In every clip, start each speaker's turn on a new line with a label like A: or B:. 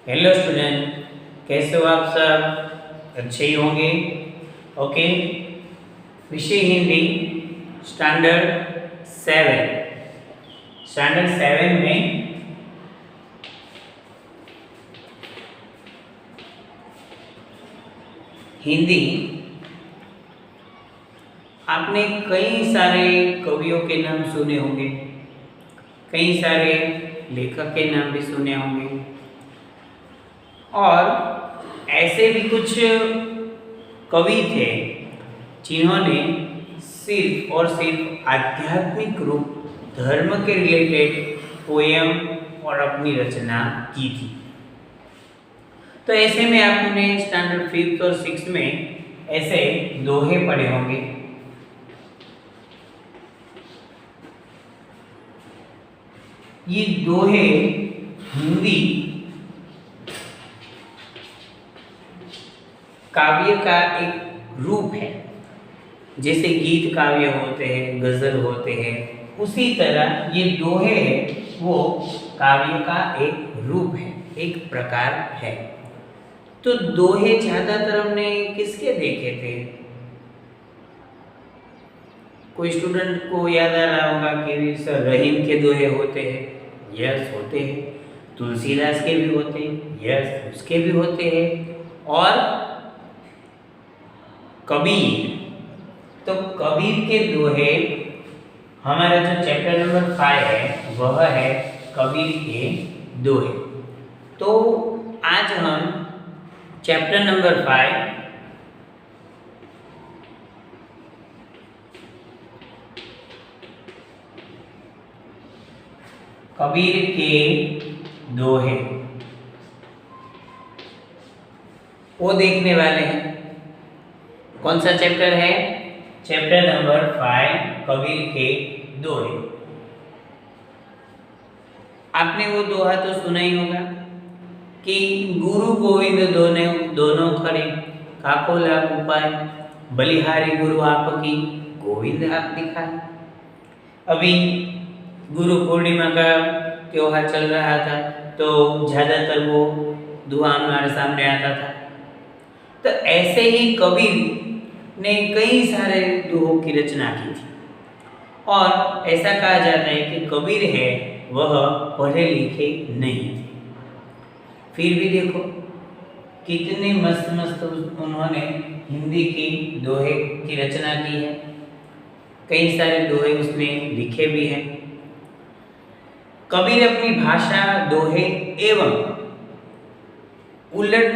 A: Hello student, कैसे हो आप सब? अच्छे ही होंगे। ओके, विषय हिंदी स्टैंडर्ड 7 में हिंदी आपने कई सारे कवियों के नाम सुने होंगे, कई सारे लेखक के नाम भी सुने होंगे और ऐसे भी कुछ कवि थे जिन्होंने सिर्फ और सिर्फ आध्यात्मिक रूप धर्म के रिलेटेड पोयम और अपनी रचना की थी। तो ऐसे में आपने स्टैंडर्ड 5 और 6 में ऐसे दोहे पढ़े होंगे। ये दोहे हिंदी काव्य का एक रूप है। जैसे गीत काव्य होते हैं, गजल होते हैं, उसी तरह ये दोहे है वो काव्य का एक रूप है, एक प्रकार है। तो दोहे ज्यादातर हमने किसके देखे थे? कोई स्टूडेंट को याद आ रहा होगा कि सर रहीम के दोहे होते हैं। यस, होते हैं। तुलसीदास के भी होते हैं। यस, उसके भी होते हैं। और कबीर, तो कबीर के दोहे, हमारा जो चैप्टर नंबर 5 है वह है कबीर के दोहे। तो आज हम चैप्टर नंबर 5 कबीर के दोहे वो देखने वाले हैं। कौन सा चैप्टर है? चैप्टर नंबर 5 कबीर के दोहे। आपने वो दोहा तो सुना ही होगा कि गुरु गोविंद दोनों खड़े, काको लाभ उपाय, बलिहारी गुरु आपकी, गोविंद आप दिखाए। अभी गुरु पूर्णिमा का त्योहार चल रहा था, तो ज़्यादातर वो दुआ हमारे सामने आता था। तो ऐसे ही कबीर ने कई सारे दोहों की रचना की थी और ऐसा कहा जाता है कि कबीर है वह पढ़े लिखे नहीं थे, फिर भी देखो कितने मस्त मस्त उन्होंने हिंदी की दोहे की रचना की है। कई सारे दोहे उसने लिखे भी हैं। कबीर अपनी भाषा, दोहे एवं उलट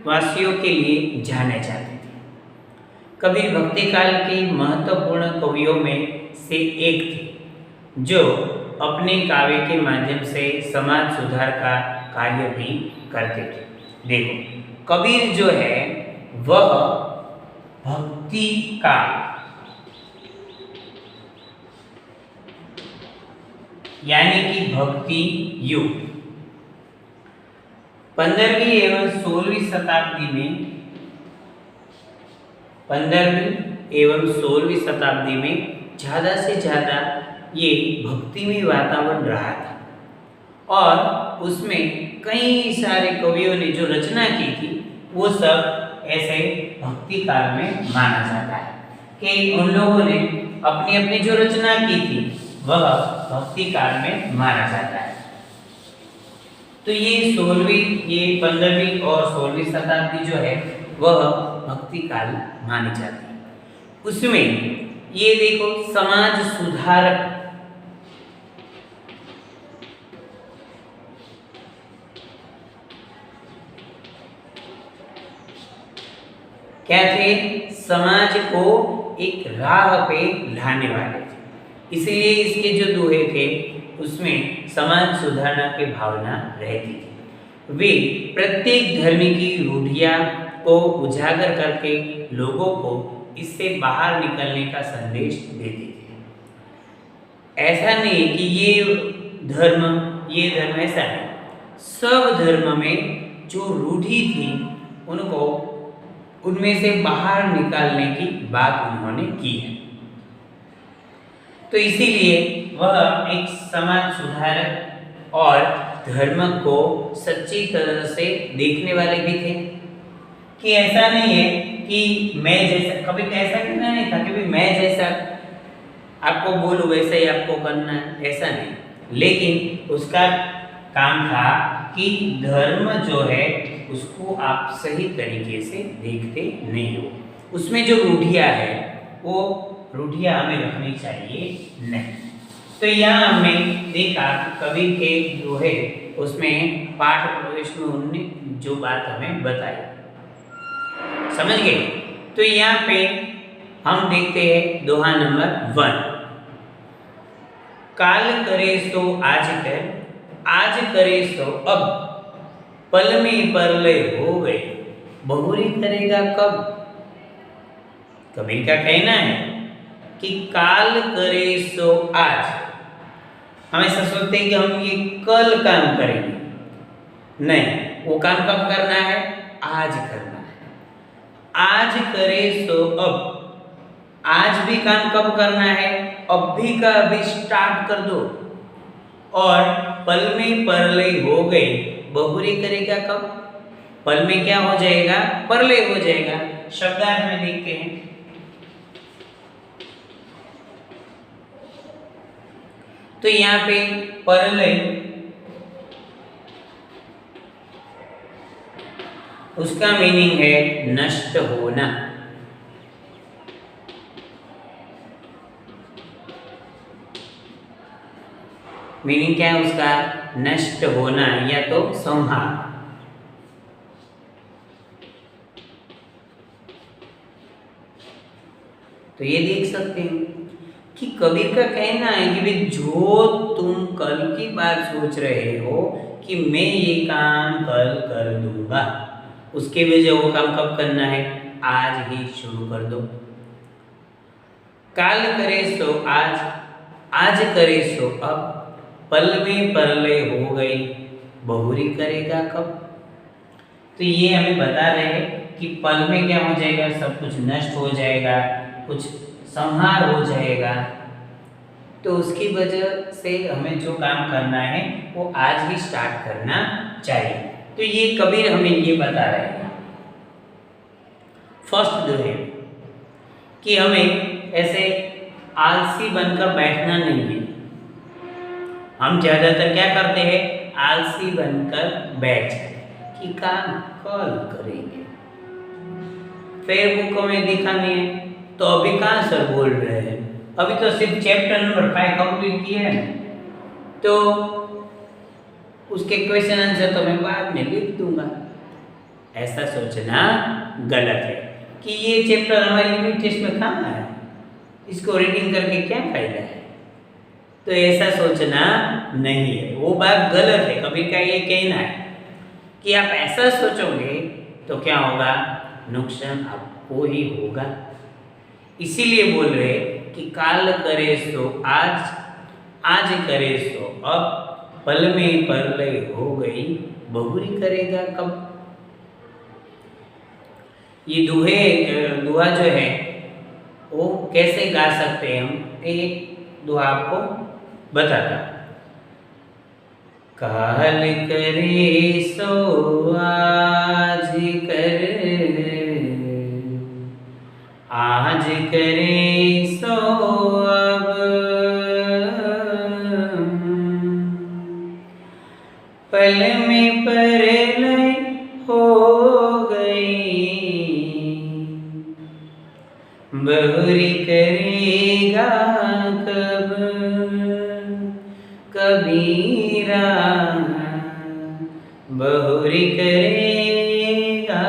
A: वासियों के लिए जाने जाते थे। कबीर भक्ति काल के महत्वपूर्ण कवियों में से एक थे जो अपने काव्य के माध्यम से समाज सुधार का कार्य भी करते थे। देखो, कबीर जो है वह भक्ति का यानी कि भक्ति युग 15वीं एवं 16वीं शताब्दी में ज़्यादा से ज़्यादा ये भक्तिमय वातावरण रहा था और उसमें कई सारे कवियों ने जो रचना की थी वो सब ऐसे भक्ति काल में माना जाता है कि उन लोगों ने अपनी अपनी जो रचना की थी वह भक्ति काल में माना जाता है। तो ये 15वीं और 16वीं शताब्दी जो है वह भक्ति काल मानी जाती है। उसमें ये देखो समाज सुधारक क्या थे? समाज को एक राह पे लाने वाले थे। इसलिए इसके जो दोहे थे उसमें समाज सुधारना की भावना रहती थी। वे प्रत्येक धर्म की रूढ़ियां को उजागर करके लोगों को इससे बाहर निकलने का संदेश देते थे। ऐसा नहीं कि ये धर्म ऐसा है। सब धर्म में जो रूढ़ी थी उनको उनमें से बाहर निकालने की बात उन्होंने की है। तो इसीलिए वह एक समाज सुधारक और धर्म को सच्ची तरह से देखने वाले भी थे कि ऐसा नहीं है कि मैं जैसा, कभी ऐसा कहना नहीं था कि भाई मैं जैसा आपको बोलूं वैसा ही आपको करना है, ऐसा नहीं। लेकिन उसका काम था कि धर्म जो है उसको आप सही तरीके से देखते नहीं हो, उसमें जो रूढ़ियाँ है वो रूढ़ियाँ हमें रखनी चाहिए नहीं। तो यहाँ हमने देखा कि कबीर के जो है उसमें पाठ प्रवेश में उन्होंने जो बात हमें बताई, समझ गए। तो यहाँ पे हम देखते हैं दोहा नंबर 1, काल करे सो आज कर, आज करे सो अब, पल में परलय हो गए, बहुरी करेगा कब। कबीर का कहना है कि काल करे सो आज, हम ऐसा सोचते हैं कि हम ये कल काम करेंगे, नहीं, वो काम कब करना है, आज करना है। आज करे सो अब, आज भी काम कब करना है, अब भी का अभी स्टार्ट कर दो। और पल में परलय हो गई, बहुरी करेगा कब, पल में क्या हो जाएगा, परलय हो जाएगा। शब्दार्थ में देखते हैं, तो यहाँ पे परलय उसका मीनिंग है नष्ट होना। मीनिंग क्या है उसका, नष्ट होना या तो संहार। तो ये देख सकते हैं कि कबीर का कहना है कि भाई जो तुम कल की बात सोच रहे हो कि मैं ये काम कल कर दूंगा, उसके वजह वो काम कब करना है, आज ही शुरू कर दो। काल करे सो आज, आज करे सो अब, पल में परलय हो गई, बहुरी करेगा कब। तो ये हमें बता रहे हैं कि पल में क्या हो जाएगा, सब कुछ नष्ट हो जाएगा, कुछ संहार हो जाएगा। तो उसकी वजह से हमें जो काम करना है वो आज ही स्टार्ट करना चाहिए। तो ये कबीर हमें ये बता रहे हैं। फर्स्ट जो है कि हमें ऐसे आलसी बनकर बैठना नहीं है। हम ज़्यादातर क्या करते हैं, आलसी बनकर बैठ जाते कि काम कल करेंगे, फिर बुक में दिखानी है तो अभी कहाँ सर बोल रहे हैं, अभी तो सिर्फ चैप्टर नंबर 5 कंप्लीट किया है, तो उसके क्वेश्चन आंसर तो मैं बाद में लिख दूंगा। ऐसा सोचना गलत है कि ये चैप्टर हमारी यूनिट टेस्ट में कहाँ है, इसको रीडिंग करके क्या फायदा है। तो ऐसा सोचना नहीं है, वो बात गलत है। कबीर का ये कहना है कि आप ऐसा सोचोगे तो क्या होगा, नुकसान आपको ही होगा। इसीलिए बोल रहे कि काल करे सो आज, आज करे सो अब, पल में परलय हो गई, बहुरी करेगा कब। ये दुआ जो है वो कैसे गा सकते हैं हम, एक दुआ आपको बताता। काल करे सो आज कर, आज करे सो अब, पल में परलय हो गई, बहुरी करेगा कब। कबीरा बहुरी करेगा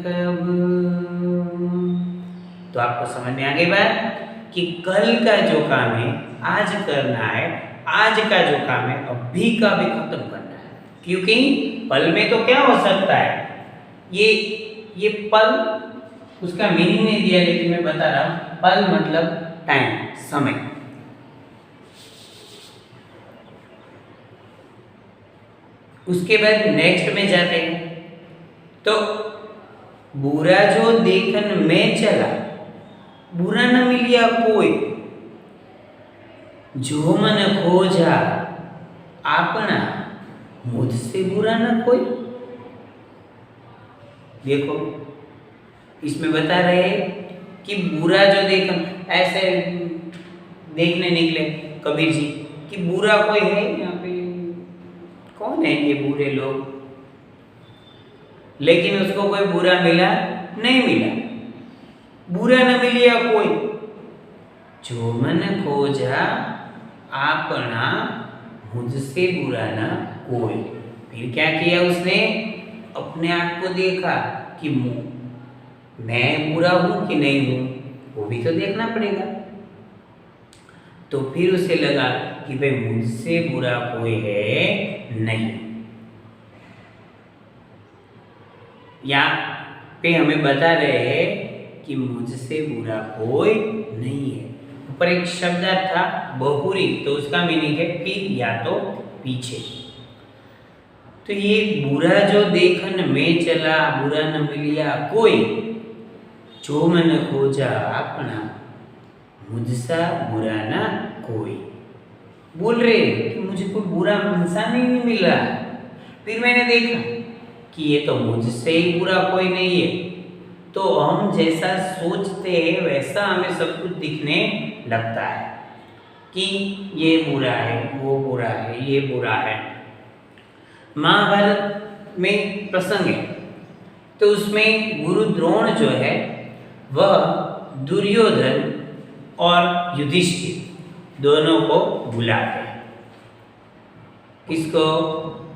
A: कब। तो आपको समझ में आ गई बात कि कल का जो काम है आज करना है, आज का जो काम है अभी का भी खत्म करना है। क्योंकि पल में तो क्या हो सकता है, ये पल उसका मीनिंग नहीं दिया, लेकिन मैं बता रहा हूं, पल मतलब टाइम, समय। उसके बाद नेक्स्ट में जाते हैं तो बुरा जो देखन में चला, बुरा न मिलिया कोई, जो मन खोजा अपना मुझसे बुरा न कोई। देखो इसमें बता रहे हैं कि बुरा जो देख, ऐसे देखने निकले कबीर जी कि बुरा कोई है यहाँ पे, कौन है ये बुरे लोग, लेकिन उसको कोई बुरा मिला नहीं मिला। बुरा न मिलिया कोई, जो मन खोजा आपना, मुझसे बुरा न कोई। फिर क्या किया उसने, अपने आप को देखा कि मैं बुरा हूं कि नहीं हूं, वो भी तो देखना पड़ेगा। तो फिर उसे लगा कि भाई मुझसे बुरा कोई है नहीं। यहाँ पे हमें बता रहे हैं कि मुझसे बुरा कोई नहीं है। ऊपर एक शब्द था बहुरी, तो उसका मीनिंग है फिर या तो पीछे। तो ये बुरा जो देखन में चला, बुरा न मिलिया कोई, जो मन खोजा अपना, मुझसा बुरा ना कोई। बोल रहे कि मुझे कोई बुरा इंसान ही नहीं मिल रहा। फिर मैंने देखा कि ये तो मुझसे ही बुरा कोई नहीं है। तो हम जैसा सोचते हैं वैसा हमें सब कुछ दिखने लगता है कि ये बुरा है, वो बुरा है, ये बुरा है। महाभारत में प्रसंग है, तो उसमें गुरु द्रोण जो है वह दुर्योधन और युधिष्ठिर दोनों को बुलाते हैं। किसको,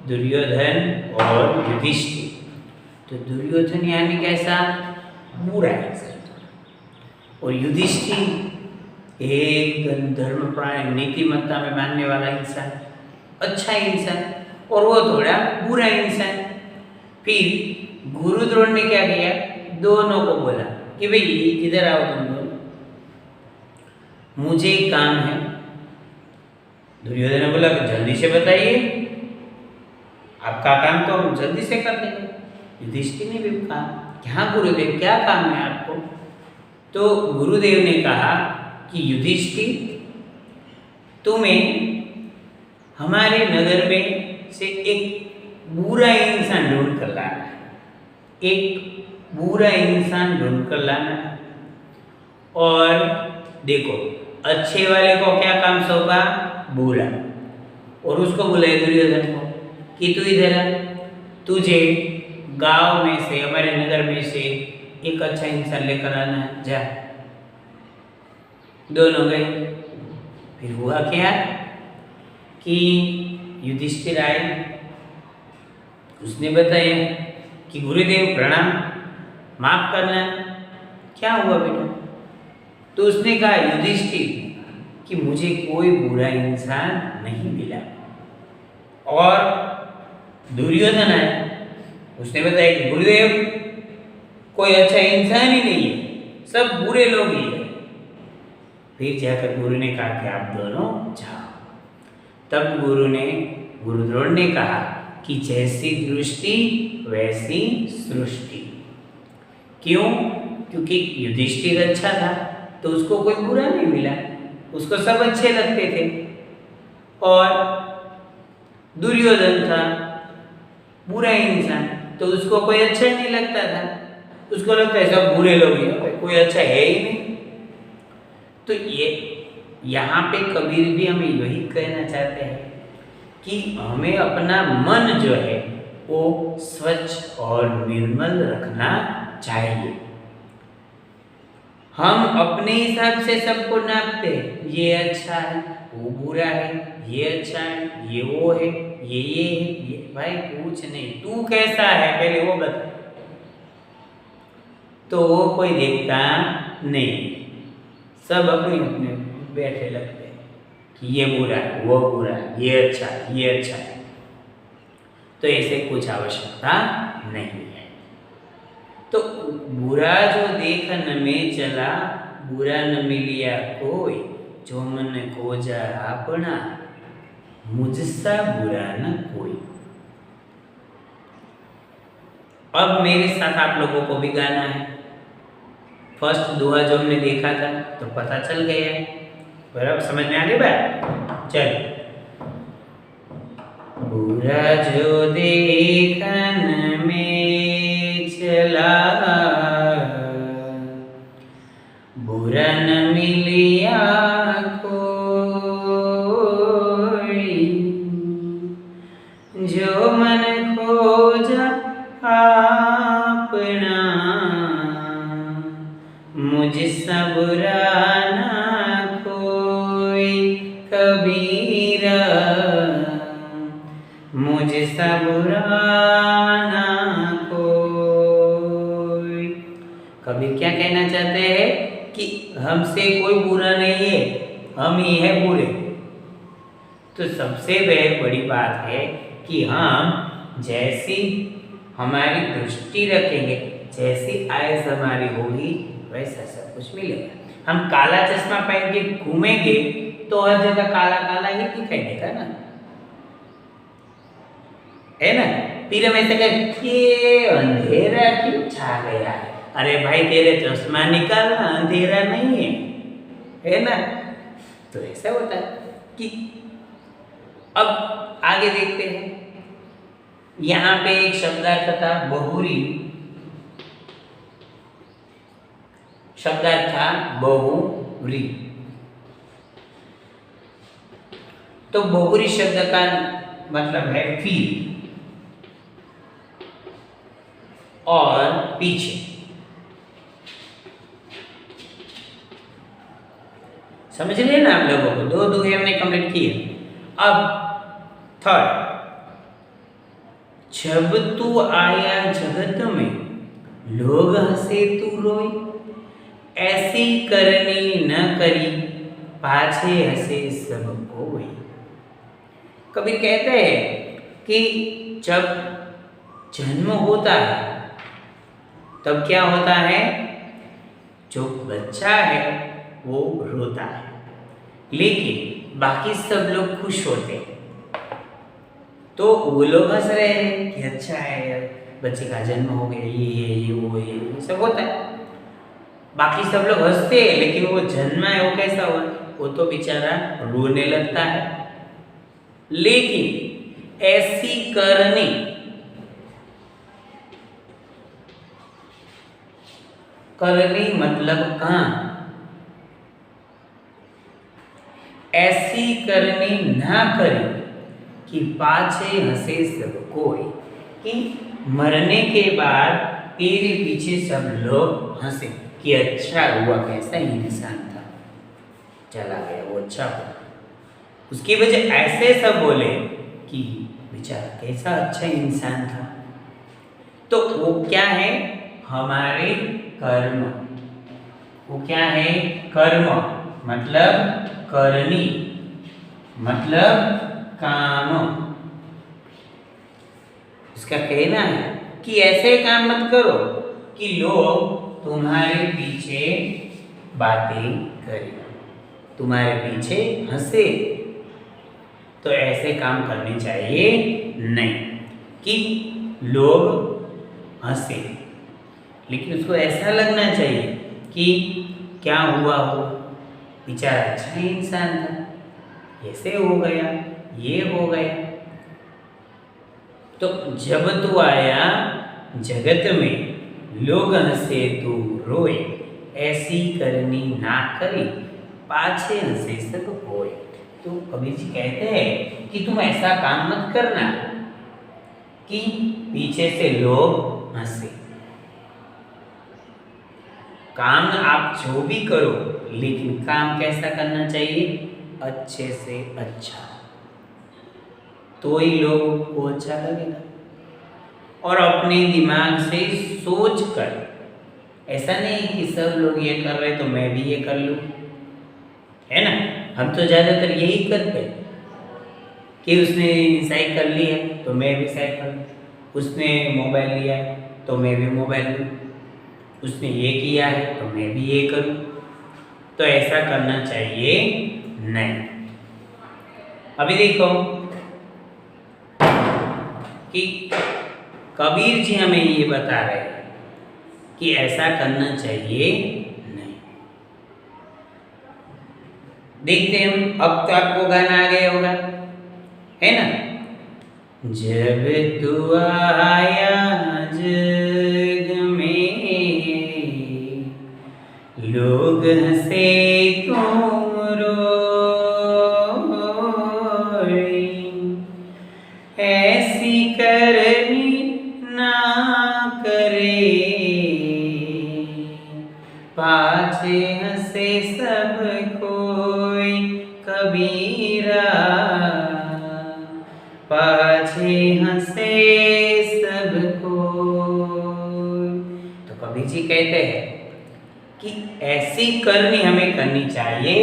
A: दुर्योधन और युधिष्ठिर। तो दुर्योधन यानी कैसा, बुरा इंसान, और युधिष्ठिर एकदम धर्मपरायण नीतिमत्ता में मानने वाला इंसान, अच्छा इंसान, और वो थोड़ा बुरा इंसान। फिर गुरु द्रोण ने क्या किया, दोनों को बोला कि भाई इधर आओ तुम दोनों, मुझे एक काम है। दुर्योधन ने बोला कि जल्दी से बताइए, आपका काम तो हम जल्दी से कर देंगे। युधिष्ठिर ने भी कहा कि हाँ गुरुदेव, क्या काम है आपको। तो गुरुदेव ने कहा कि युधिष्ठिर, तुम्हें हमारे नगर में से एक बुरा इंसान ढूंढ कर लाना है, एक बुरा इंसान ढूंढ कर लाना है। और देखो, अच्छे वाले को क्या काम सौंपा, बुरा, और उसको बुलाए दुर्योधन को कि तू इधर आ, तुझे गांव में से, हमारे नगर में से एक अच्छा इंसान लेकर आना है, जा। दोनों गए। फिर हुआ क्या कि युधिष्ठिर आए, उसने बताया कि गुरुदेव प्रणाम, माफ करना। क्या हुआ बेटा। तो उसने कहा युधिष्ठिर कि मुझे कोई बुरा इंसान नहीं मिला। और दुर्योधन आया, उसने बताया कि गुरुदेव कोई अच्छा इंसान ही नहीं है, सब बुरे लोग ही हैं। फिर जाकर गुरु ने कहा कि आप दोनों जाओ। तब गुरु द्रोण ने कहा कि जैसी दृष्टि वैसी सृष्टि। क्यों? क्योंकि युधिष्ठिर अच्छा था तो उसको कोई बुरा नहीं मिला, उसको सब अच्छे लगते थे। और दुर्योधन था बुरा इंसान, तो उसको कोई अच्छा नहीं लगता था, उसको लगता है सब बुरे लोग हैं, कोई अच्छा है ही नहीं। तो ये यहाँ पे कबीर भी हमें यही कहना चाहते हैं कि हमें अपना मन जो है वो स्वच्छ और निर्मल रखना चाहिए। हम अपने हिसाब से सबको नापते हैं, ये अच्छा है, वो बुरा है, ये अच्छा है, ये वो है, ये है, ये। भाई कुछ नहीं, तू कैसा है पहले वो बता। तो वो कोई देखता नहीं, सब अपने अपने बैठे लगते हैं कि ये बुरा है, वो बुरा है, ये अच्छा है, ये अच्छा है। तो ऐसे कुछ आवश्यकता नहीं है। तो बुरा जो देखन में चला, बुरा न मिलिया कोई, जो मन खोजा अपना, मुझसा बुरा न कोई। अब मेरे साथ आप लोगों को भी गाना है। फर्स्ट दोहा जो हमने देखा था तो पता चल गया है, बराबर समझ में आ गई बात। चल, बुरा जो देखन में चला, बुरा न मिलिया कोई, जो मन खोजा अपना, मुझसा बुरा ना कोई कबीरा, मुझसा बुरा ना कोई। कबीर क्या कहना चाहते हैं कि हमसे कोई बुरा नहीं है, हम ही है बुरे। तो सबसे बड़ी बात है कि हम जैसी हमारी दृष्टि रखेंगे, जैसी आयस हमारी होगी, वैसा सब कुछ मिलेगा। हम काला चश्मा पहन के घूमेंगे तो हर जगह काला काला ही दिखाई देगा ना, है ना। फिर हम ऐसे कहें ये अंधेरा क्यों छा गया है, अरे भाई तेरे चश्मा निकालना, अंधेरा नहीं है ना। तो ऐसा होता है कि अब आगे देखते हैं, यहाँ पे एक शब्दार्थ था बहुरी, शब्दार्थ था बहुरी। तो बहुरी शब्द का मतलब है फिर और पीछे। समझ रहे ना आप लोगों को, दो दोहे हमने कंप्लीट किए। अब थर्ड, जब तू आया जगत में लोग हंसे तू रोई, ऐसी करनी न करी पाछे हंसे सब कोई। कबीर कहते हैं कि जब जन्म होता है तब क्या होता है, जो बच्चा है वो रोता है, लेकिन बाकी सब लोग खुश होते हैं। तो वो लोग हंस रहे हैं कि अच्छा है यार, बच्चे का जन्म हो गया, ये वो सब होता है। बाकी सब लोग हंसते हैं, लेकिन वो जन्मा है वो कैसा हुआ, वो तो बेचारा रोने लगता है। लेकिन ऐसी करनी, करनी मतलब काम, ऐसी करनी ना करी कि पाछे हंसे सब कोई, कि मरने के बाद तेरे पीछे सब लोग हंसे कि अच्छा हुआ, कैसा इंसान था, चला गया वो अच्छा हुआ। उसकी वजह ऐसे सब बोले कि बेचारा कैसा अच्छा इंसान था। तो वो क्या है, हमारे कर्म। वो क्या है, कर्म मतलब करनी, मतलब काम। उसका कहना है कि ऐसे काम मत करो कि लोग तुम्हारे पीछे बातें करें, तुम्हारे पीछे हंसे। तो ऐसे काम करने चाहिए नहीं कि लोग हंसे, लेकिन उसको ऐसा लगना चाहिए कि क्या हुआ हो, बेचारा अच्छा इंसान था, ऐसे हो गया, ये हो गया। तो जब तू आया जगत में लोग हंसे तू रोए, ऐसी करनी ना करी पाछे हंसे सब होए। तो कबीर जी कहते हैं कि तुम ऐसा काम मत करना कि पीछे से लोग हंसे। काम आप जो भी करो, लेकिन काम कैसा करना चाहिए, अच्छे से अच्छा, तो ही लोगों को अच्छा लगेगा। और अपने दिमाग से सोच कर, ऐसा नहीं कि सब लोग ये कर रहे तो मैं भी ये कर लूं, है ना। हम तो ज़्यादातर यही करते हैं कि उसने साइकिल ली है तो मैं भी साइकिल, उसने मोबाइल लिया है तो मैं भी मोबाइल लूँ, उसने ये किया है तो मैं भी ये करूँ। तो ऐसा करना चाहिए नहीं। अभी देखो कि कबीर जी हमें ये बता रहे हैं कि ऐसा करना चाहिए नहीं। देखते हैं हम, अब तो आपको गाना आ गया होगा, है ना। जब तू आया जग में, लोग हंसे तुम रोए, ऐसी करनी ना करे, पाछे हंसे सब कोई कबीरा, पाछे हंसे सब कोई। तो कबीर जी कहते हैं कि ऐसी करनी हमें करनी चाहिए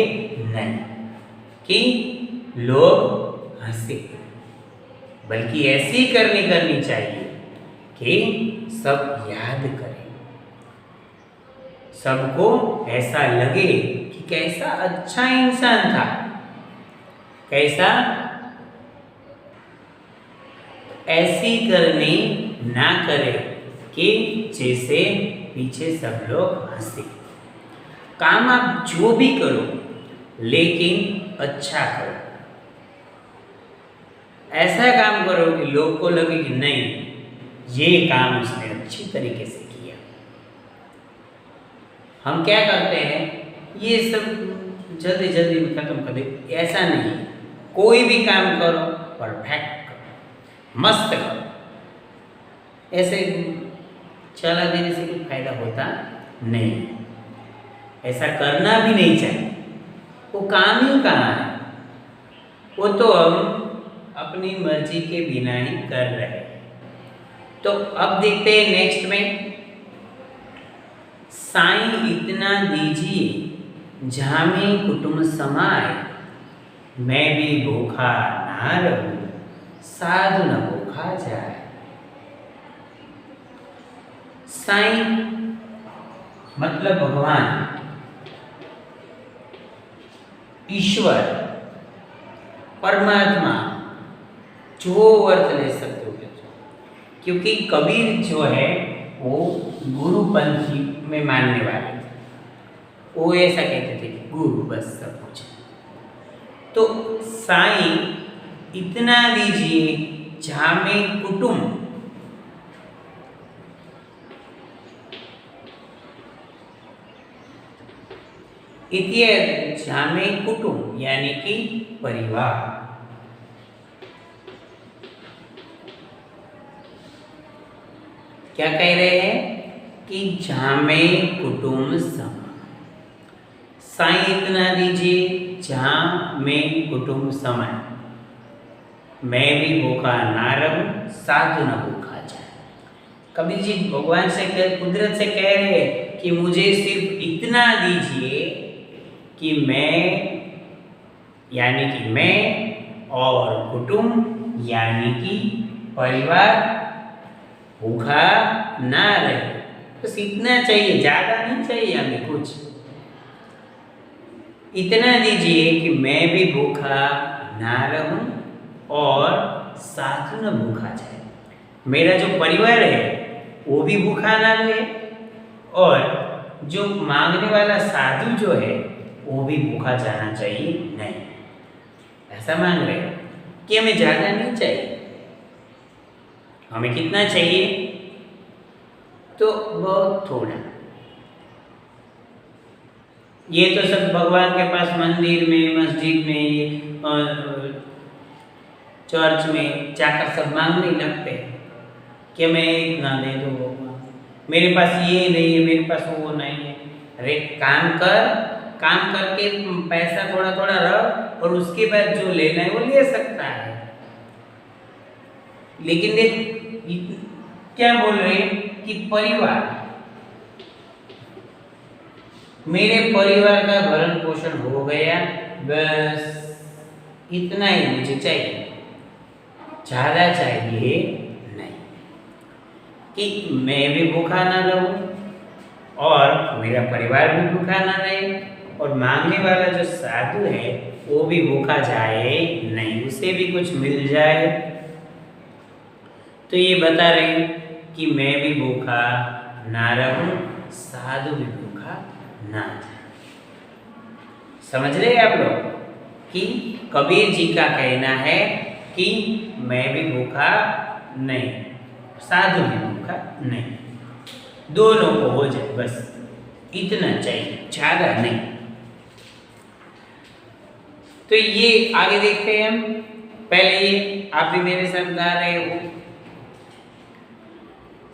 A: नहीं कि लोग हंसे, बल्कि ऐसी करनी चाहिए कि सब याद करें, सबको ऐसा लगे कि कैसा अच्छा इंसान था, कैसा। ऐसी करनी ना करे कि जैसे पीछे सब लोग हंसे। काम आप जो भी करो लेकिन अच्छा करो, ऐसा काम करो कि लोग को लगे कि नहीं, ये काम उसने अच्छी तरीके से किया। हम क्या करते हैं, ये सब जल्दी जल्दी में खत्म कर दे, ऐसा नहीं। कोई भी काम करो परफेक्ट करो, मस्त करो। ऐसे चला देने से कुछ फायदा होता नहीं, ऐसा करना भी नहीं चाहिए। वो काम ही कहाँ है, वो तो हम अपनी मर्जी के बिना ही कर रहे हैं। तो अब देखते हैं नेक्स्ट में, साईं इतना दीजिए झामे कुटुंब समाए, मैं भी भूखा ना रहूं साधु न भूखा जाए। साईं मतलब भगवान, ईश्वर, परमात्मा, जो अर्थ ले सकते हो, क्योंकि कबीर जो है वो गुरुपंथी में मानने वाले थे। वो ऐसा कहते थे कि गुरु बस सब कुछ। तो साईं इतना दीजिए झामे कुटुंब, झामे कुटुंब यानी कि परिवार। क्या कह रहे हैं कि झामे कुटुंब सम, साईं इतना दीजिए जहां में कुटुंब समय, मैं भी भूखा ना रहूं साधु न भूखा जाए। कबीर जी भगवान से कुदरत से कह रहे हैं कि मुझे सिर्फ इतना दीजिए कि मैं यानी कि मैं और कुटुंब यानी कि परिवार भूखा ना रहे। बस इतना चाहिए, ज़्यादा नहीं चाहिए हमें कुछ। इतना दीजिए कि मैं भी भूखा ना रहूं और साधु न भूखा जाए। मेरा जो परिवार है वो भी भूखा ना रहे और जो मांगने वाला साधु जो है वो भी भूखा जाना चाहिए नहीं। ऐसा मांग रहे हैं कि हमें ज़्यादा नहीं चाहिए। हमें कितना चाहिए? तो बहुत थोड़ा। ये तो सब भगवान के पास मंदिर में, मस्जिद में, चर्च में जाकर सब मांगने लगते हैं कि हमें इतना दे दो भगवान, मेरे पास ये नहीं है, मेरे पास वो नहीं है। अरे काम कर, काम करके पैसा थोड़ा थोड़ा रख और उसके बाद जो लेना है वो ले सकता है। लेकिन देख क्या बोल रहे हैं कि परिवार, मेरे परिवार का भरण पोषण हो गया, बस इतना ही मुझे चाहिए, ज़्यादा चाहिए नहीं। कि मैं भी भूखा ना रहूं और मेरा परिवार भी भूखा ना रहे और मांगने वाला जो साधु है वो भी भूखा जाए नहीं, उसे भी कुछ मिल जाए। तो ये बता रहे हैं कि मैं भी भूखा ना रहूं, साधु भी भूखा ना जाए। समझ रहे आप लोग कि कबीर जी का कहना है कि मैं भी भूखा नहीं, साधु भी भूखा नहीं, दोनों को हो जाए, बस इतना चाहिए, ज्यादा नहीं। तो ये आगे देखते हैं हम। पहले ये आप भी मेरे साथ गा रहे हो।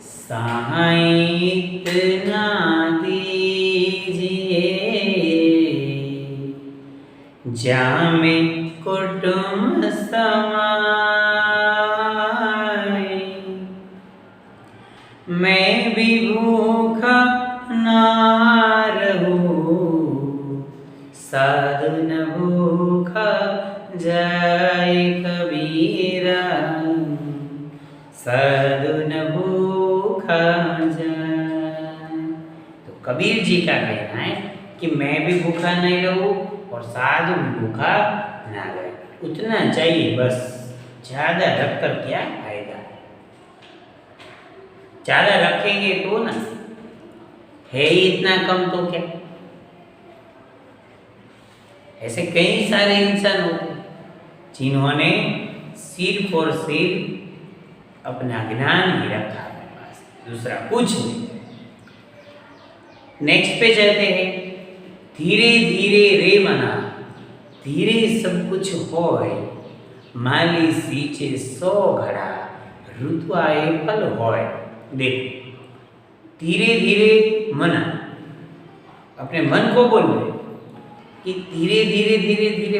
A: सहाय इतना दीजिए जामे कुटुंब समाए, मैं भी भूखा ना रहूं, साधु न भूखा जाए कबीरा, साधु न भूखा जाए। तो कबीर जी का कहना है कि मैं भी भूखा नहीं रहूं और साधु भी भूखा ना रहे, उतना चाहिए बस, ज्यादा रखकर क्या फायदा, ज्यादा रखेंगे तो ना, है ही इतना कम तो क्या। ऐसे कई सारे इंसान होते हैं जिन्होंने सिर्फ और सिर्फ अपना ज्ञान ही रखा अपने पास, दूसरा कुछ नहीं। नेक्स्ट पे चलते हैं। धीरे धीरे रे मना, धीरे सब कुछ होय, माली सींचे 100 घड़ा, ऋतु आए फल होय। देखो, धीरे धीरे मना, अपने मन को बोल रहे कि धीरे धीरे धीरे धीरे,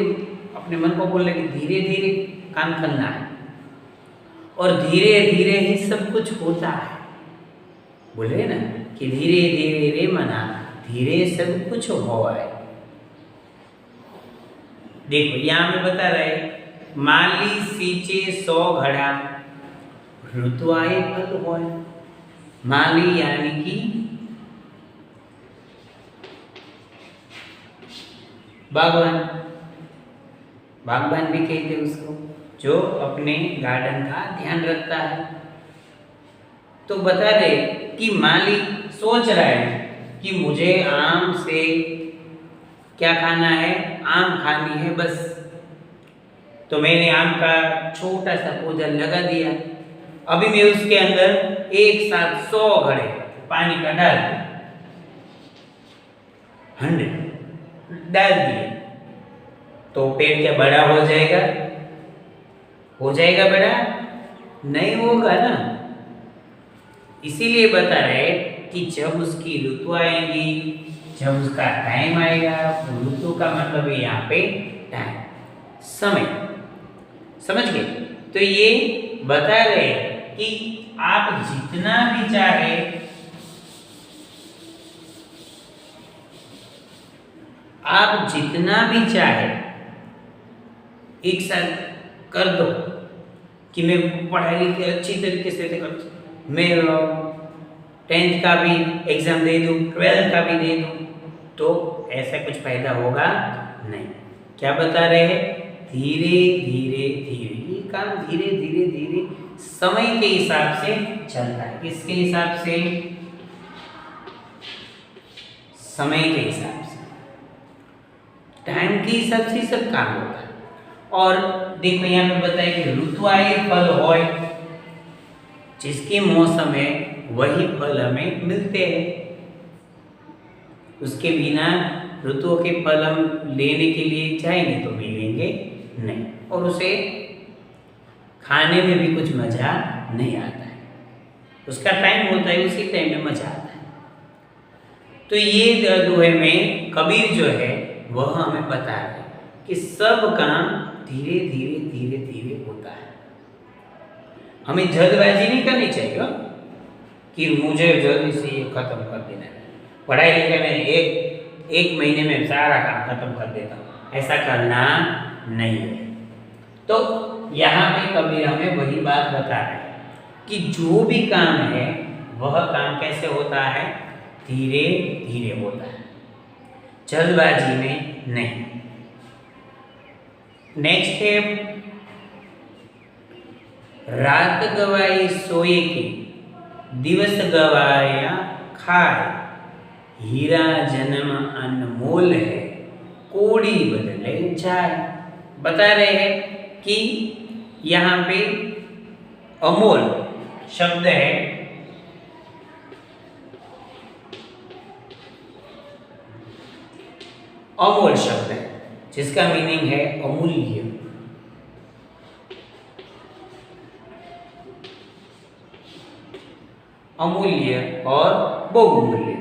A: अपने मन को बोल रहे कि धीरे धीरे काम करना है और धीरे धीरे ही सब कुछ होता है। बोल रहे ना कि धीरे धीरे रे मना, धीरे सब कुछ होय। देखो यहाँ पे बता रहे, माली सींचे 100 घड़ा, ऋतु आए फल होय। माली यानी कि बागवान, बागवान भी कहते हैं उसको, जो अपने गार्डन का ध्यान रखता है। तो बता रहे कि माली सोच रहा है कि मुझे आम से क्या खाना है, आम खानी है बस। तो मैंने आम का छोटा सा पौधा लगा दिया, अभी मैं उसके अंदर एक साथ 100 घड़े पानी का डाल दिया, 100 डाल दिए, तो पेड़ क्या बड़ा हो जाएगा? हो जाएगा बड़ा? नहीं होगा ना। इसीलिए बता रहे कि जब उसकी ऋतु आएगी, जब उसका टाइम आएगा, ऋतु का मतलब है यहाँ पे टाइम, समय, समझ गए? तो ये बता रहे कि आप जितना भी चाहे, आप जितना भी चाहे एक साथ कर दो कि मैं पढ़ाई लिखाई अच्छी तरीके से कर, मैं 10th का भी एग्जाम दे दूं, 12th का भी दे दूं, तो ऐसा कुछ फायदा होगा नहीं। क्या बता रहे हैं? धीरे धीरे धीरे, ये काम धीरे धीरे धीरे समय के हिसाब से चलता है। किसके हिसाब से? समय के हिसाब से, टाइम के हिसाब से सब काम होता है। और देखो यहाँ पे बताया कि ऋतु आए फल होय, जिसके मौसम है वही फल हमें मिलते हैं, उसके बिना ऋतुओं के फल हम लेने के लिए जाएंगे तो मिलेंगे नहीं, और उसे खाने में भी कुछ मजा नहीं आता है। उसका टाइम होता है, उसी टाइम में मजा आता है। तो ये दोहे में कबीर जो है वह हमें बता रहे कि सब काम धीरे धीरे धीरे धीरे होता है। हमें जल्दबाजी नहीं करनी चाहिए कि मुझे जल्दी से ये खत्म कर देना है, पढ़ाई लिखाई में एक महीने में सारा काम खत्म कर देता हूँ, ऐसा करना नहीं है। तो यहाँ पे कबीर हमें वही बात बता रहे हैं कि जो भी काम है वह काम कैसे होता है? धीरे धीरे होता है, जल्दबाजी में नहीं। नेक्स्ट है, रात गवाई सोए के, दिवस गवाया खाए, हीरा जन्म अनमोल है, कोड़ी बदले जाए। बता रहे हैं कि यहाँ पे अमोल शब्द है, अमोल शब्द है जिसका मीनिंग है अमूल्य। अमूल्य और बहुमूल्य।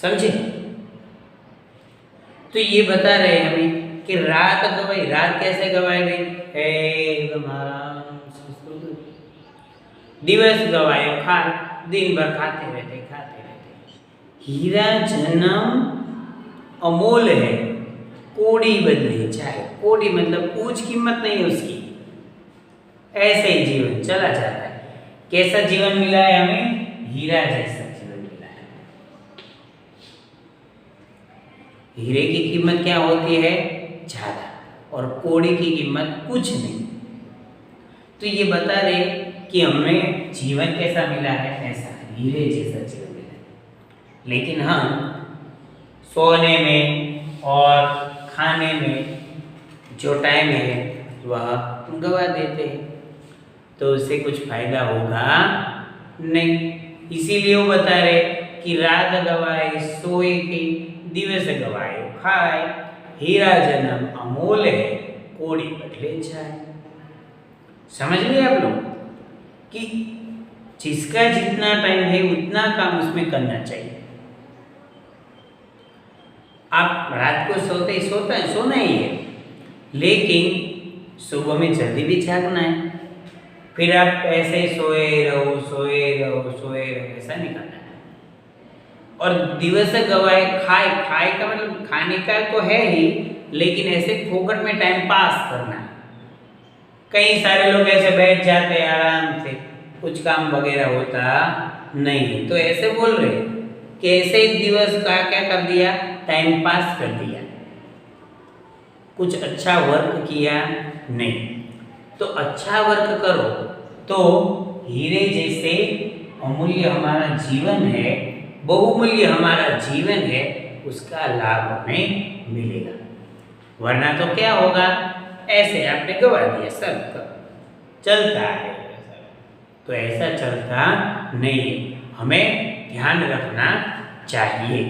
A: समझे? तो ये बता रहे हैं हमें कि रात गवाई, रात कैसे गवाई गई है, एकदम आराम संस्कृत। दिवस गवाए खा, दिन भर खाते रहते खाते रहते। हीरा जन्म अमोल है, कोड़ी बदले चाहे, कोड़ी मतलब कुछ कीमत नहीं है उसकी, ऐसे ही जीवन चला जाता है। कैसा जीवन मिला है हमें? हीरा जैसा जीवन मिला है। हीरे की कीमत क्या होती है? ज्यादा, और कोड़ी की कीमत कुछ नहीं। तो ये बता रहे कि हमें जीवन कैसा मिला है? ऐसा हीरे जैसा जीवन मिला है। लेकिन हम सोने में और खाने में जो टाइम है वह गवा देते हैं, तो उससे कुछ फायदा होगा नहीं। इसीलिए वो बता रहे कि रात गवाए सोए के, दिवस गवाए खाए, हीरा जन्म अमोल है, कोड़ी बदले जाए। समझ लिए आप लोग कि जिसका जितना टाइम है उतना काम उसमें करना चाहिए। आप रात को सोना ही है, लेकिन सुबह में जल्दी भी जागना है। फिर आप ऐसे सोए रहो ऐसा नहीं करना है। और दिवस गवाए खाए, खाए का मतलब खाने का तो है ही, लेकिन ऐसे फोकट में टाइम पास करना है। कई सारे लोग ऐसे बैठ जाते हैं आराम से, कुछ काम वगैरह होता नहीं। तो ऐसे बोल रहे कि ऐसे एक दिवस का क्या कर दिया? टाइम पास कर दिया, कुछ अच्छा वर्क किया नहीं। तो अच्छा वर्क करो तो हीरे जैसे अमूल्य हमारा जीवन है, बहुमूल्य हमारा जीवन है, उसका लाभ हमें मिलेगा। वरना तो क्या होगा? ऐसे आपने गवा दिया, सब चलता है, तो ऐसा चलता नहीं, हमें ध्यान रखना चाहिए।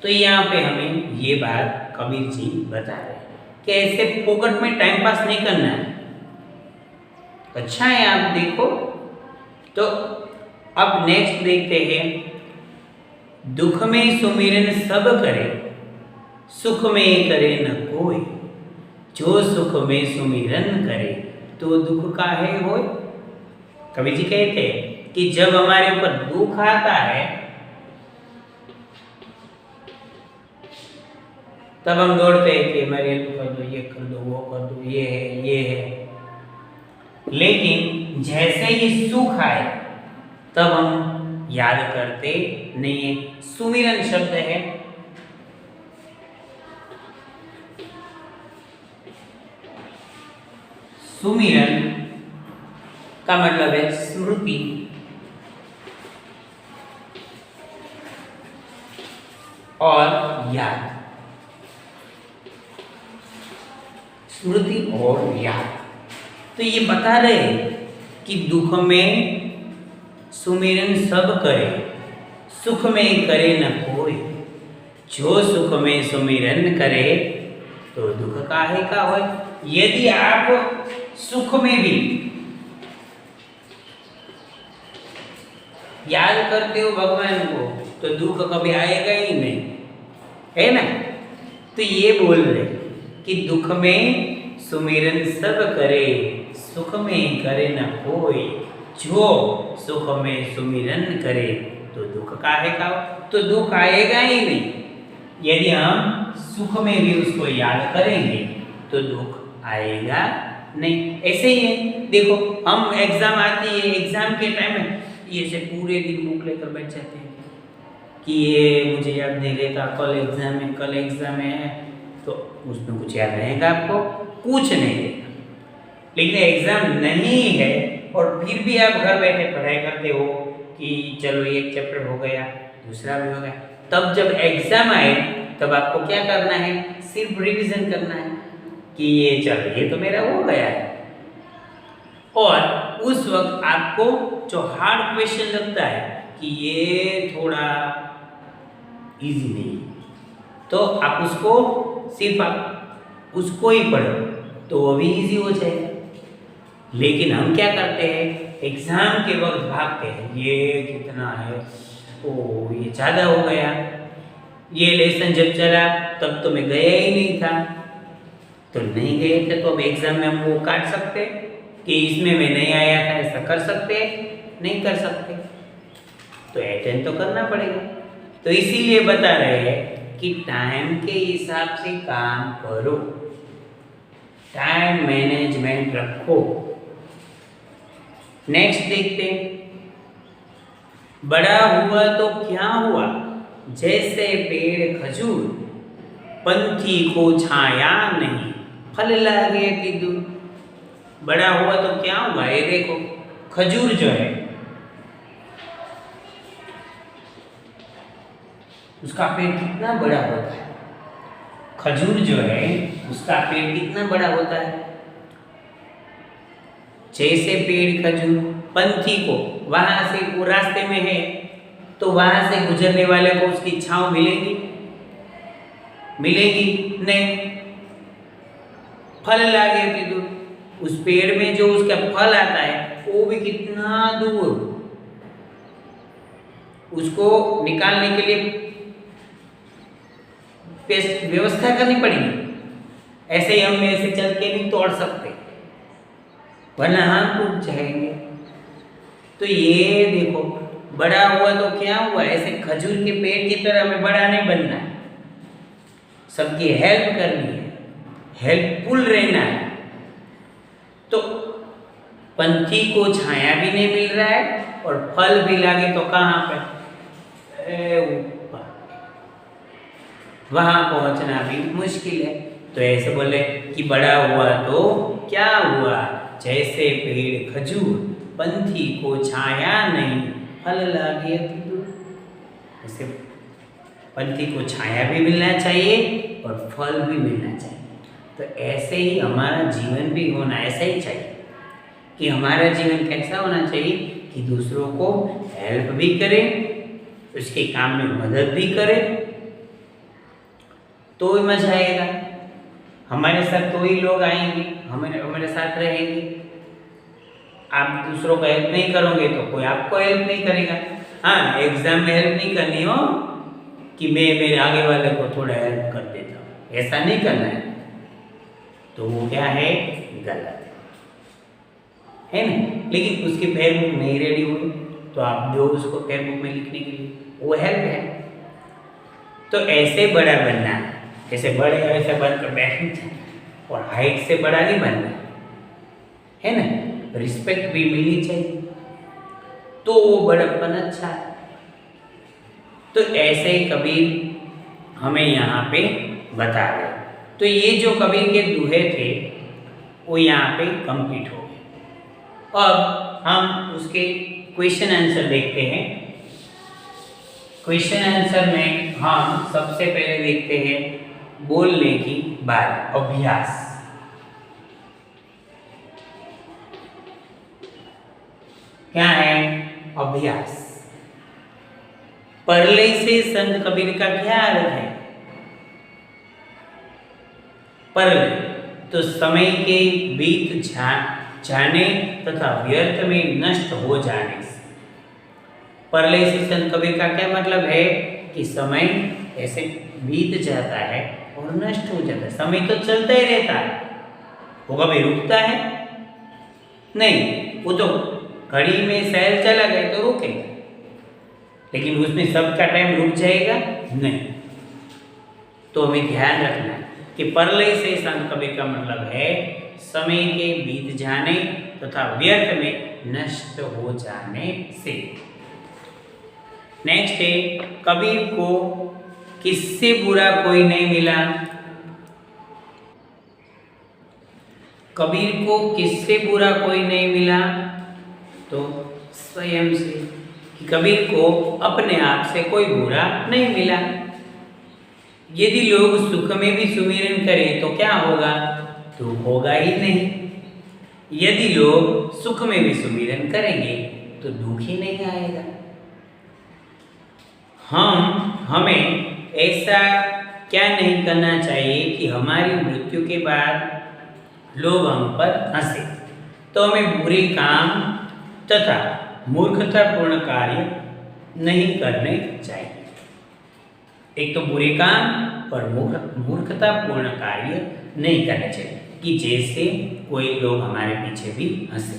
A: तो यहाँ पे हमें ये बात कबीर जी बता रहे हैं कि ऐसे फोकट में टाइम पास नहीं करना है। अच्छा है, आप देखो। तो अब नेक्स्ट देखते हैं, दुख में सुमिरन सब करे, सुख में करे न कोई, जो सुख में सुमिरन करे तो दुख काहे होय। कबीर जी कहते हैं कि जब हमारे ऊपर दुख आता है तब हम दौड़ते हैं कि हमारे हेल्प कर दो, ये कर दो, वो कर दो, ये है। लेकिन जैसे ही सुख आए तब हम याद करते नहीं है। सुमिरन शब्द है, सुमिरन का मतलब है स्मृति और याद। स्मृति और याद। तो ये बता रहे कि दुख में सुमिरन सब करे, सुख में करे न कोई, जो सुख में सुमिरन करे तो दुख काहे का होय। यदि आप सुख में भी याद करते हो भगवान को तो दुख कभी आएगा ही नहीं, है ना। तो ये बोल रहे कि दुख में सुमिरन सब करे, सुख में करे न कोई, जो सुख में सुमिरन करे तो दुख काहे का। तो दुख आएगा ही नहीं। यदि हम सुख में भी उसको याद करेंगे तो दुख आएगा नहीं। ऐसे ही है, देखो हम एग्जाम आती है, एग्जाम के टाइम में ये से पूरे दिन बुक लेकर बैठ जाते हैं कि ये मुझे याद नहीं रहता, कल एग्जाम है, तो उसमें कुछ याद रहेगा आपको? कुछ नहीं रहेगा। लेकिन एग्जाम नहीं है और फिर भी आप घर बैठे पढ़ाई करते हो कि चलो एक चैप्टर हो गया, दूसरा भी हो गया। तब जब एग्जाम आए तब आपको क्या करना है, सिर्फ रिवीजन करना है कि ये चल ये तो मेरा हो गया है। और उस वक्त आपको जो हार्ड क्वेश्चन लगता है कि ये थोड़ा इजी नहीं है, तो आप उसको सिर्फ आप उसको ही पढ़ो तो वो भी इजी हो जाएगा। लेकिन हम क्या करते हैं, एग्जाम के वक्त भागते हैं, ये कितना है, ओ ये ज़्यादा हो गया, ये लेसन जब चला तब तो मैं गया ही नहीं था, तो नहीं गए थे तो अब एग्जाम में हम वो काट सकते कि इसमें मैं नहीं आया था, ऐसा कर सकते नहीं कर सकते, तो अटेंड तो करना पड़ेगा। तो इसीलिए बता रहे हैं कि टाइम के हिसाब से काम करो, टाइम मैनेजमेंट रखो। नेक्स्ट देखते हैं, बड़ा हुआ तो क्या हुआ, जैसे पेड़ खजूर, पंथी को छाया नहीं, फल लागे कि दूर। बड़ा हुआ तो क्या हुआ, ये देखो खजूर जो है उसका पेड़ कितना बड़ा होता है, खजूर जो है उसका पेड़ कितना बड़ा होता है। जैसे पेड़ खजूर, पंथी को वहां से वो रास्ते में है तो वहां से गुजरने वाले को उसकी छांव मिलेगी, मिलेगी नहीं। फल लागे कि दूर, उस पेड़ में जो उसका फल आता है वो भी कितना दूर, उसको निकालने के लिए व्यवस्था करनी पड़ेगी, ऐसे ही हम ऐसे चल के नहीं तोड़ सकते वरना हम टूट जाएंगे। तो ये देखो बड़ा हुआ तो क्या हुआ, ऐसे खजूर के पेड़ की तरह हमें बड़ा नहीं बनना है, सबकी हेल्प करनी है, हेल्पफुल रहना है। तो पंछी को छाया भी नहीं मिल रहा है और फल भी लागे तो कहाँ पे, ऊपर, वहां पहुंचना भी मुश्किल है। तो ऐसे बोले कि बड़ा हुआ तो क्या हुआ, जैसे पेड़ खजूर, पंछी को छाया नहीं, फल लागे दूर। ऐसे पंछी को छाया भी मिलना चाहिए और फल भी मिलना चाहिए। तो ऐसे ही हमारा जीवन भी होना ऐसा ही चाहिए कि हमारा जीवन कैसा होना चाहिए कि दूसरों को हेल्प भी करें, उसके काम में मदद भी करें, तो ही मजा आएगा। हमारे साथ तो ही लोग आएंगे, हमारे साथ रहेंगे। आप दूसरों को हेल्प नहीं करोगे तो कोई आपको हेल्प नहीं करेगा। हाँ, एग्जाम में हेल्प नहीं करनी हो कि मैं मेरे आगे वाले को थोड़ा हेल्प कर देता हूँ, ऐसा नहीं करना है, तो वो क्या है, गलत है ना। लेकिन उसकी फेसबुक नहीं रेडी हुई तो आप दो उसको फेसबुक में लिखने के लिए, वो हेल्प है। तो ऐसे बड़ा बनना है, जैसे बड़े ऐसे बनकर बैठना और हाइट से बड़ा नहीं बनना है ना, रिस्पेक्ट भी मिलनी चाहिए, तो वो बड़प्पन अच्छा है। तो ऐसे ही कबीर हमें यहाँ पे बता रहे। तो ये जो कबीर के दोहे थे वो यहाँ पे कंप्लीट हो गए। अब हम उसके क्वेश्चन आंसर देखते हैं। क्वेश्चन आंसर में हम सबसे पहले देखते हैं बोलने की बात, अभ्यास। क्या है, अभ्यास। परलय से संत कबीर का क्या अर्थ है, परलय तो समय के बीत जाने तथा व्यर्थ में नष्ट हो जाने से। परलय से संत कबीर का क्या मतलब है कि समय ऐसे बीत जाता है और नष्ट हो जाता है। समय तो चलता ही रहता है, वो कभी रुकता है नहीं, वो तो घड़ी में शहर चला गया तो रुकेगा, लेकिन उसमें सबका टाइम रुक जाएगा नहीं। तो हमें ध्यान रखना है कि परलय से संत कबीर का मतलब है समय के बीत जाने तथा व्यर्थ में नष्ट हो जाने से। नेक्स्ट है, कबीर को किससे बुरा कोई नहीं मिला। कबीर को किससे बुरा कोई नहीं मिला, तो स्वयं से। कि कबीर को अपने आप से कोई बुरा नहीं मिला। यदि लोग सुख में भी सुमिरन करें तो क्या होगा? दुख होगा ही नहीं। यदि लोग सुख में भी सुमिरन करेंगे तो दुख ही नहीं आएगा। हमें ऐसा क्या नहीं करना चाहिए कि हमारी मृत्यु के बाद लोग हम पर हंसे। तो हमें बुरे काम तथा मूर्खतापूर्ण कार्य नहीं करने चाहिए। एक तो बुरे काम और मूर्खतापूर्ण कार्य नहीं करने चाहिए कि जैसे कोई लोग हमारे पीछे भी हंसे।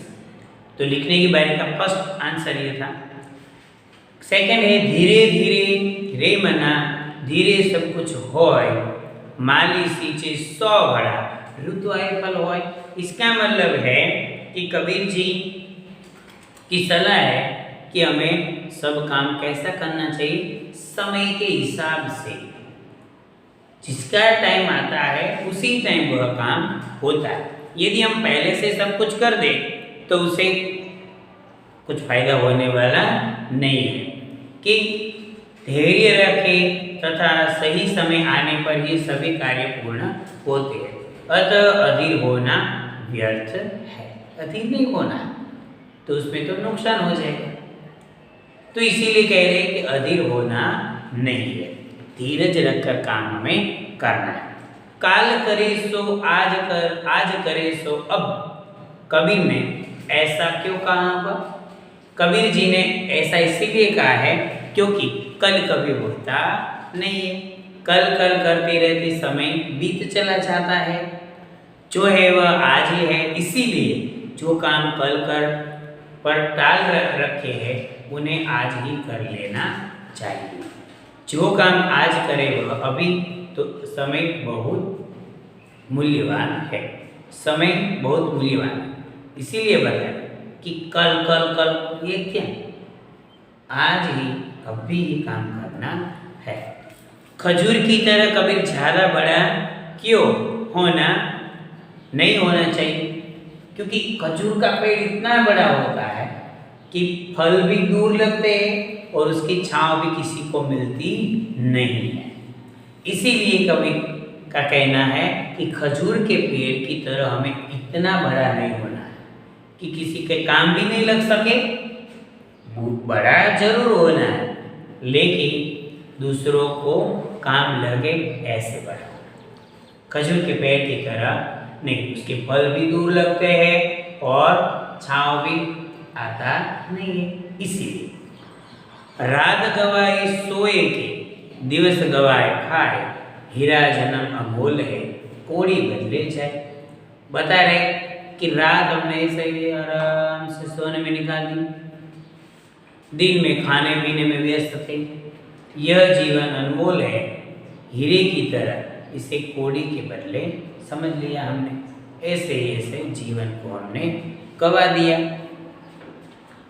A: तो लिखने की बारी का फर्स्ट आंसर ये था। सेकंड है धीरे धीरे रे मना धीरे सब कुछ होय माली सींचे 100 घड़ा ऋतु आए फल होय। इसका मतलब है कि कबीर जी की सलाह है कि हमें सब काम कैसा करना चाहिए? समय के हिसाब से। जिसका टाइम आता है उसी टाइम वह काम होता है। यदि हम पहले से सब कुछ कर दें तो उसे कुछ फायदा होने वाला नहीं है। कि धैर्य रखें तथा सही समय आने पर ही सभी कार्य पूर्ण होते हैं। अतः अधीर होना व्यर्थ है। अधीर नहीं होना तो उसमें तो नुकसान हो जाएगा। तो इसीलिए कह रहे हैं कि अधीर होना नहीं है, धीरज रखकर काम हमें करना है। काल करे सो आज कर, आज करे सो अब। कबीर ने ऐसा क्यों कहा होगा? कबीर जी ने ऐसा इसीलिए कहा है क्योंकि कल कभी होता नहीं है। कल कल करते रहते समय बीत चला जाता है। जो है वह आज ही है। इसीलिए जो काम कल कर पर टाल रखे हैं उन्हें आज ही कर लेना चाहिए। जो काम आज करे वह अभी। तो समय बहुत मूल्यवान है। समय बहुत मूल्यवान है। इसीलिए बताया कि कल कल कल ये क्या? आज ही अभी ही काम करना है। खजूर की तरह कबीर ज़्यादा बड़ा क्यों होना नहीं होना चाहिए? क्योंकि खजूर का पेड़ इतना बड़ा होता है कि फल भी दूर लगते हैं और उसकी छांव भी किसी को मिलती नहीं है। इसीलिए कबीर का कहना है कि खजूर के पेड़ की तरह हमें इतना बड़ा नहीं होना है कि किसी के काम भी नहीं लग सके। बड़ा जरूर होना है लेकिन दूसरों को काम लगे ऐसे बड़ा। खजूर के पेड़ की तरह नहीं, उसके फल भी दूर लगते हैं और छांव भी आता नहीं है। इसीलिए रात गवाए सोए के दिवस गवाए खाए हीरा जन्म अमोल है कोड़ी बदले जाए। बता रहे कि रात हमने ऐसे आराम से सोने में निकाल दी, दिन में खाने पीने में व्यस्त थे। यह जीवन अनमोल है हीरे की तरह, इसे कोड़ी के बदले समझ लिया हमने। ऐसे ऐसे जीवन को हमने गवा दिया।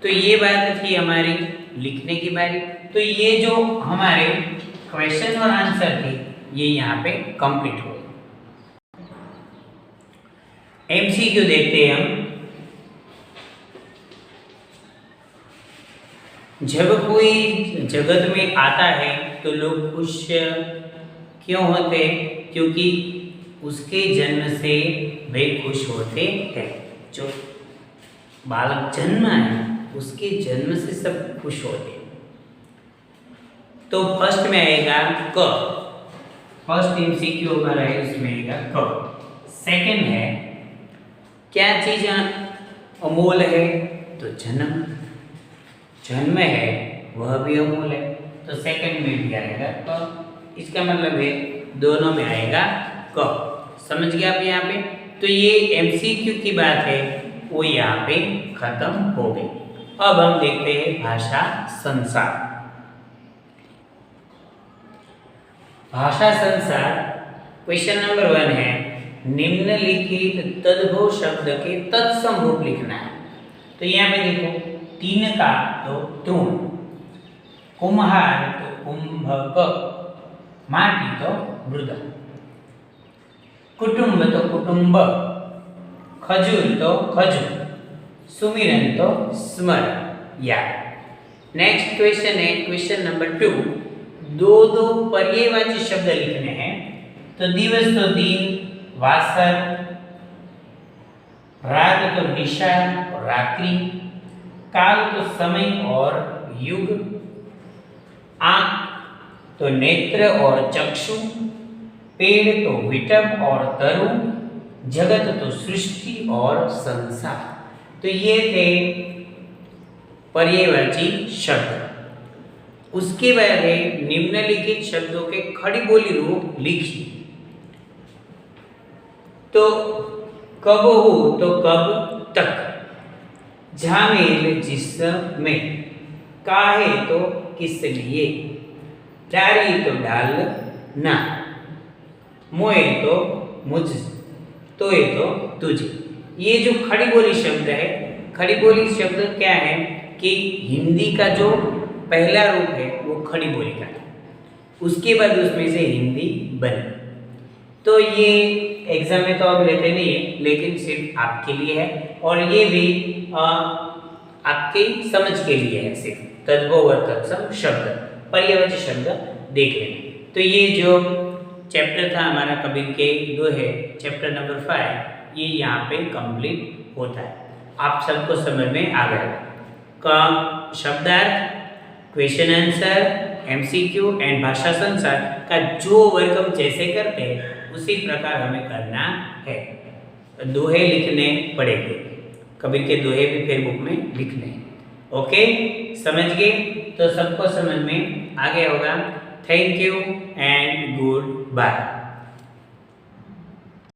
A: तो ये बात थी हमारी लिखने की बारी। तो ये जो हमारे क्वेश्चन और आंसर थे ये यहाँ पे कंप्लीट हो। एमसीक्यू देखते हैं हम। जब कोई जगत में आता है तो लोग खुश क्यों होते? क्योंकि उसके जन्म से वे खुश होते हैं। जो बालक जन्म है उसके जन्म से सब खुश होते हैं। तो फर्स्ट में आएगा क। फर्स्ट एमसीक्यू हमारा है उसमें आएगा क। सेकंड है क्या चीज अमोल है? तो जन्म। जन्म है वह भी अमूल है। तो सेकंड में भी आएगा क। इसका मतलब है दोनों में आएगा क। समझ गया आप यहाँ पे? तो ये एमसीक्यू की बात है वो यहाँ पे खत्म हो गई। अब हम देखते हैं भाषा संसार। भाषा संसार क्वेश्चन नंबर 1 है निम्नलिखित तद्भव शब्द के तत्सम रूप लिखना है। तो यहाँ पे देखो तीन का तो तूण, कुम्हार तो कुंभक, माटी तो मृदा, कुटुंब तो कुटुंब, खजूर तो खजूर, सुमिरन तो स्मरण। या नेक्स्ट क्वेश्चन है क्वेश्चन नंबर 2। दो दो पर्यायवाची शब्द लिखने हैं। तो दिवस तो दिन, वासर, रात तो निशा और रात्रि, काल तो समय और युग, आंख तो नेत्र और चक्षु, पेड़ तो विटप और तरु, जगत तो सृष्टि और संसार। तो ये थे पर्यायवाची शब्द। उसके बाद है निम्नलिखित शब्दों के खड़ी बोली रूप लिखिए। तो कब हो तो कब तक, झामेल जिसमें, काहे तो किस लिए, डाली तो डाल ना, मोए तो मुझ, तोए तो तुझे। ये जो खड़ी बोली शब्द है, खड़ी बोली शब्द क्या है कि हिंदी का जो पहला रूप है वो खड़ी बोली का है, उसके बाद उसमें से हिंदी बनी। तो ये एग्जाम में तो अब लेते नहीं है, लेकिन सिर्फ आपके लिए है और ये भी आपके समझ के लिए है। सिर्फ तद्भव और तत्सम शब्द, पर्यायवाची शब्द देख लेंगे। तो ये जो चैप्टर था हमारा कबीर के दोहे, चैप्टर नंबर 5, ये यहाँ पे कंप्लीट होता है। आप सबको समझ में आ गया का शब्दार्थ, क्वेश्चन आंसर, एमसीक्यू एंड भाषा संसार का जो वर्क हम जैसे करते हैं उसी प्रकार हमें करना है। दोहे लिखने पड़ेंगे, कबीर के दोहे भी फिर बुक में लिखने हैं। ओके, समझ गए? तो सबको समझ में आ गया होगा। Thank you and good bye.